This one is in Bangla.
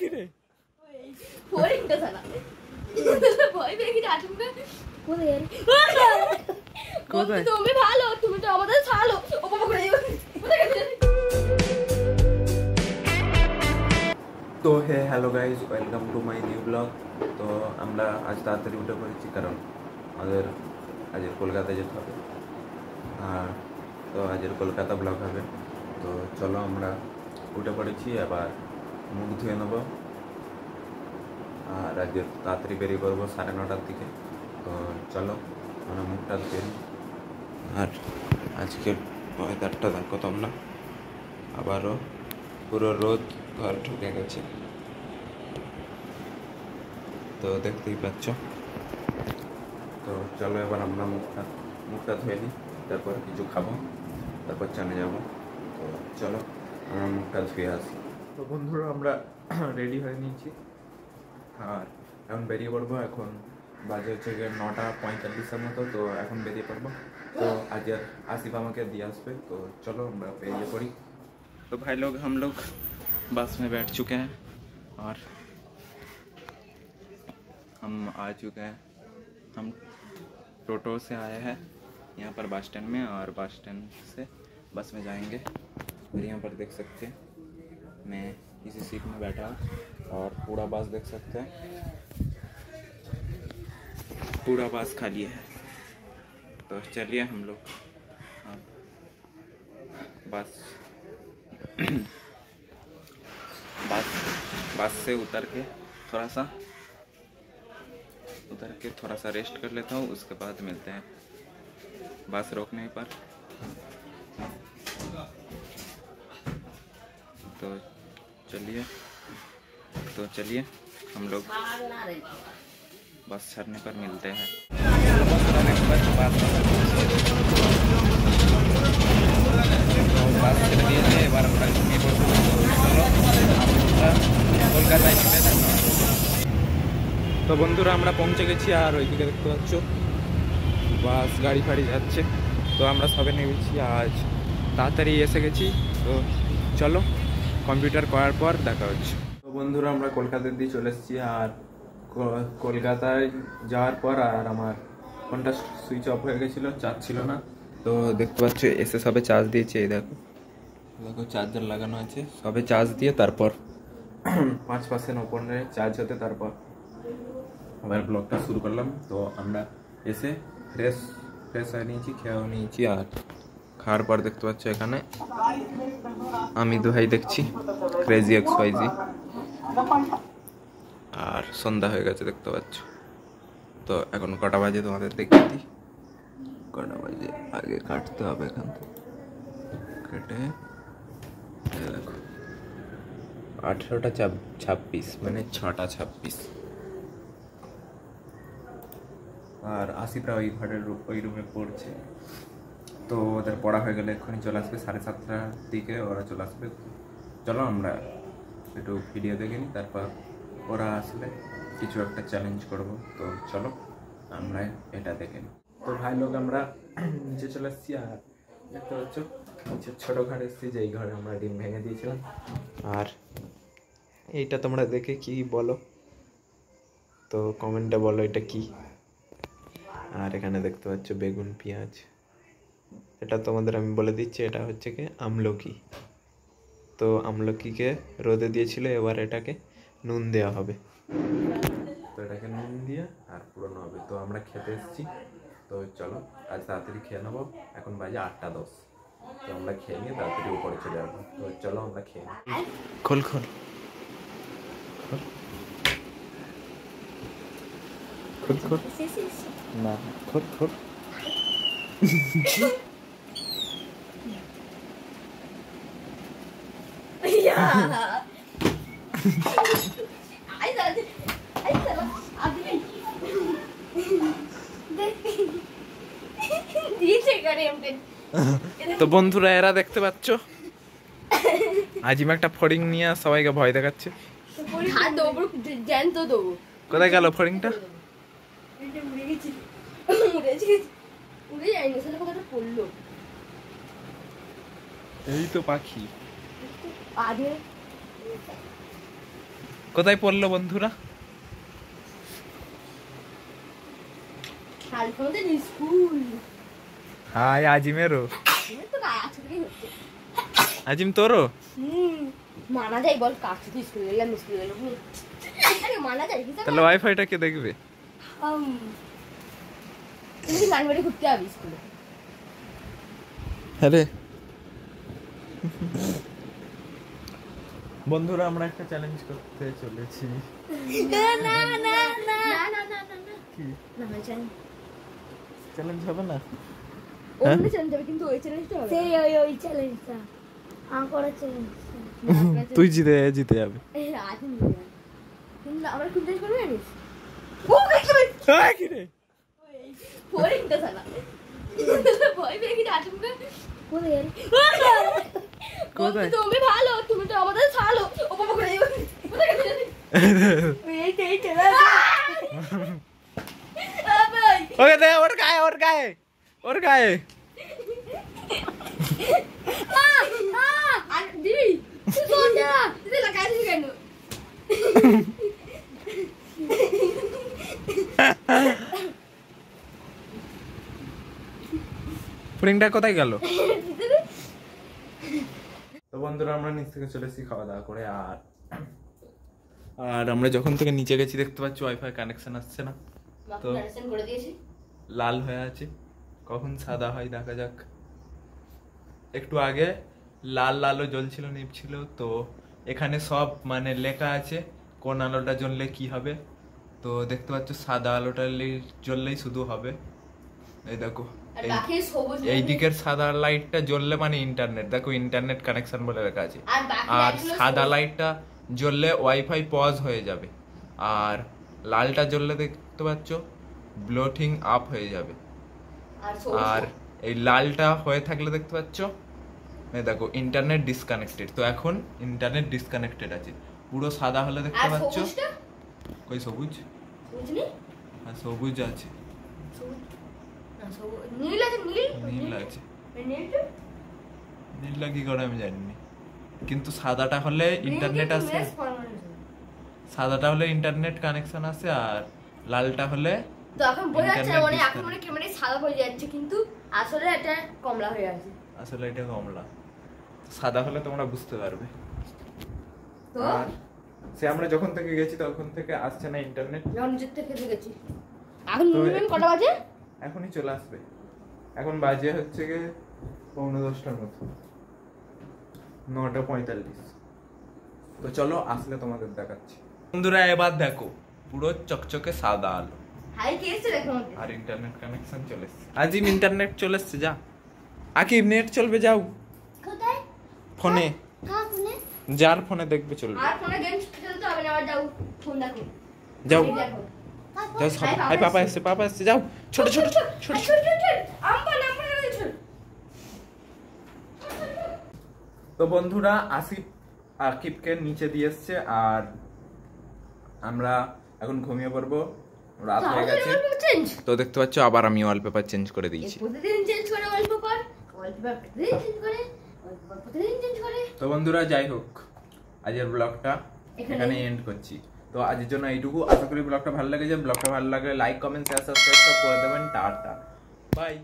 কি রে ফড়িংটা সালা ভয় পেয়ে গেছে আচমকা কোথায় তুমি ভালো তুমি তো আমাদের ছাড়ো ও বাবা করে তো hey hello guys welcome to my new blog. তো আমরা আজ তাড়াতাড়ি উঠে পড়েছি কারণ আমাদের আজের কলকাতায় যেতে হবে। তো আজের কলকাতা ব্লগ হবে। তো চলো আমরা উঠে পড়েছি, এবার মুখ ধুয়ে নেবো আর আজকে তাড়াতাড়ি বেরিয়ে পড়বো 9:30টার দিকে। তো চলো আমরা মুখটা ধুয়ে নিই। আর আজকের ওয়েদারটা দেখো তোমরা, আবারও পুরো রোদ ঘর ঢুকে গেছে, তো দেখতেই পাচ্ছ। তো চলো এবার আমরা মুখটা ধুয়ে নিই, তারপর কিছু খাবো, তারপর চানে যাব। তো চলো আমরা মুখটা ধুয়ে আসি। তো বন্ধুরা আমরা রেডি হয়ে নিয়েছি আর এখন বেরিয়ে পড়বো। এখন বাজে হচ্ছে গিয়ে 9:45 মতো। তো এখন বেরিয়ে পড়বো। তো আজ আসিফ আমাকে দিয়ে আসবে। তো चलो আমরা বেরিয়ে पड़ी। तो भाई लोग हम लोग बस में बैठ चुके हैं और हम आ चुके हैं। हम टोटो से आए हैं यहाँ पर बस स्टैंड में और बस स्टैंड से बस में जाएंगे। और यहाँ पर देख सकते हैं मैं इसी सीट में बैठा हूँ और पूरा बस देख सकते हैं, पूरा बस खाली है। तो चलिए हम लोग बस से उतर के थोड़ा सा रेस्ट कर लेता हूँ, उसके बाद मिलते हैं बस रोकने पर। तो चलिए हम लोग बस चढ़ने पर मिलते हैं। তো বন্ধুরা আমরা পৌঁছে গেছি আর ওইদিকে দেখতে পাচ্ছ বাস গাড়ি ফাড়ি যাচ্ছে। তো আমরা সবে নেমেছি, আজ তাড়াতাড়ি এসে গেছি। তো চলো কম্পিউটার করার পর দেখা হচ্ছে। তো বন্ধুরা আমরা কলকাতার দিয়ে চলে এসেছি আর কলকাতায় যাওয়ার পর আর আমার ফোনটা সুইচ অফ হয়ে গেছিলো, চার্জ ছিল না। তো দেখতে পাচ্ছ এসে সবে চার্জ দিয়েছে। এই দেখো চার্জার লাগানো আছে, সবে চার্জ দিয়ে তারপর 5% ওপরে চার্জ হতে তারপর আবার ব্লগটা শুরু করলাম। তো আমরা এসে ফ্রেশ হয়ে নিয়েছি, খেয়েও নিয়েছি আর খাওয়ার পর দেখতে পাচ্ছ এখানে আমি ভাই দেখছি ক্রেজি XYZ আর সন্ধ্যা হয়ে গেছে দেখতে পাচ্ছ। তো এখন কটা বাজে তোমাদের দেখিয়ে দিই, কটা বাজে আগে কাটতে হবে এখান থেকে কেটে দেখো 18:26 মানে 6:26। আর আসিফরা ওই ঘরের ওই রুমে পড়ছে। তো ওদের পড়া হয়ে গেলে এক্ষুনি চলে আসবে, 7:30টার দিকে ওরা চলে আসবে। চলো আমরা একটু ভিডিও দেখে নিই, তারপর ওরা আসলে কিছু একটা চ্যালেঞ্জ করব। তো চলো আমরা এটা দেখে নিই। তো ভাই লোক আমরা নিচে চলে এসেছি আর দেখতে পাচ্ছ নিচে ছোটো ঘর এসেছি, যেই ঘরে আমরা ডিম ভেঙে দিয়েছিলাম। আর এইটা তোমরা দেখে কি বলো, তো কমেন্টে বলো এটা কি। আর এখানে দেখতে পাচ্ছ বেগুন পেঁয়াজ, এটা তোমাদের আমি বলে দিচ্ছি, এটা হচ্ছে কি আমলকি। তো আমলকিকে রোদে দিয়েছিল, এবার এটাকে নুন দেওয়া হবে। তো এটাকে নুন দিয়ে আর পুরোনো হবে। তো আমরা খেতে এসেছি। তো চলো আজ তাড়াতাড়ি খেয়ে নেবো, এখন বাজে 8:10। তো আমরা খেয়ে নিয়ে তাড়াতাড়ি উপরে চলে যাবো। তো চলো আমরা খেয়ে নিই। খোল খোল খোল খোল না খোল খোল তো বন্ধুরা এরা দেখতে পাচ্ছ আজিম একটা ফড়িং নিয়ে সবাইকে ভয় দেখাচ্ছে। কোথায় গেল ফড়িংটা? এই তো পাখি। কোথায় পড়লো বন্ধুরা? হাই আজিমেরও। আজিম তোরও মানা যায় বল, কাছে স্কুল গেলাম, স্কুল গেলাম মানা যায়। তাহলে ওয়াইফাইটা কে দেখবে? তুমি গান বাড়ি ঘুরতে যাবি স্কুলে? আরে বন্ধুরা আমরা একটা চ্যালেঞ্জ করতে চলেছি। না না না না না না না কি না চ্যালেঞ্জ হবে না? অন্য চ্যালেঞ্জ হবে, কিন্তু ওই চ্যালেঞ্জটা হবে। সেই ওই চ্যালেঞ্জটা আমার চ্যালেঞ্জ। তুই জিতে যাবে। আজ কিন্তু আমরা কোন চ্যালেঞ্জ করব জানিস? কি রে পরিংটা সালা ভয় পেয়ে গেছি আজকে। কোথায় তুমি ভালো, তুমি তো আমাদের ছাড়ো। ও বাবা করে এই চলে ওকে দে, ওর গায়ে আর দিদি তুই কোন যা দিদি লাগাই দিবি কেন? পুডিংটা কোথায় গেল? তো বন্ধুরা আমরা নিচ থেকে চলে এসেছি খাওয়া দাওয়া করে। আর আমরা যখন থেকে নিচে গেছি দেখতে পাচ্ছি ওয়াইফাই কানেকশন আসছে না, তো কানেকশন করে দিয়েছি, লাল হয়ে আছে। কখন সাদা হয় দেখা যাক। একটু আগে লাল আলো জ্বলছিল, নিভছিল। তো এখানে সব মানে লেখা আছে কোন আলোটা জ্বললে কি হবে। তো দেখতে পাচ্ছ সাদা আলোটা জ্বললেই শুধু হবে। এই দেখো এই দিকের সাদা লাইটটা জ্বললে মানে ইন্টারনেট, দেখো ইন্টারনেট কানেকশন বলে লেখা আছে। আর সাদা লাইটটা জ্বললে ওয়াইফাই পজ হয়ে যাবে। আর লালটা জ্বললে দেখতে পাচ্ছ ব্লোটিং আপ হয়ে যাবে। আর এই লালটা হয়ে থাকলে দেখতে পাচ্ছ এই দেখো ইন্টারনেট ডিসকানেক্টেড। তো এখন ইন্টারনেট ডিসকানেক্টেড আছে। পুরো সাদা হলে দেখতে পাচ্ছ কই সবুজ, হ্যাঁ সবুজ আছে, নীল আছে, নীল আছে। নীলটা কি করে আমি জানি না, কিন্তু সাদাটা হলে ইন্টারনেট আছে, সাদাটা হলে ইন্টারনেট কানেকশন আছে। আর লালটা হলে তো এখন বোঝা যাচ্ছে মানে এখন মানে ক্যামেরায় সাদা হয়ে যাচ্ছে, কিন্তু আসলে এটা কমলা হয়ে আছে। আসলে এটা কমলা, সাদা হলে তোমরা বুঝতে পারবে। তো আর সে আমরা যখন থেকে গেছি তখন থেকে আসছে না ইন্টারনেট। যখন যেতে খেতে গেছি এখন মিনিমাম কটা বাজে? এখনই চলে আসবে। এখন বাজে হচ্ছে গিয়ে 9:45 মতো, 9:45। তো চলো আসলে তোমাদের দেখাচ্ছি। বন্ধুরা এবার দেখো পুরো চকচকে সাদা আলো, হাই কে এসে দেখো আর ইন্টারনেট কানেকশন চলে এসেছে। আজিম ইন্টারনেট চলে এসেছে, যা আকিব নেট চলবে, যাও কোথায় ফোনে, কার ফোনে? যার ফোনে দেখবে চলবে। আর ফোনে গেম খেলতে হবে না, আবার যাও ফোন দেখো, যাও দেখো। যাও সব। হাই পাপা এসেছে, যাও ছোট ছোট ছোট তো বন্ধুরা আকিবকে নিচে দিয়ে এসছে। আর আমরা এখন ঘুমিয়ে পড়বো, রাত হয়ে গেছে। তো দেখতে পাচ্ছ আবার আমি ওয়ালপেপার চেঞ্জ করে দিয়েছি। প্রতিদিন চেঞ্জ করে ওয়ালপেপার প্রতিদিন চেঞ্জ করে, ওয়ালপেপার প্রতিদিন চেঞ্জ করে। তো বন্ধুরা যাই হোক আজকের ব্লগটা এখানে এন্ড করছি। তো আজকের জন্য এইটুকু। আশা করি ব্লগটা ভালো লেগেছে। ব্লগটা ভালো লাগলে লাইক কমেন্ট শেয়ার সাবস্ক্রাইব করে দেবেন। Tata bye.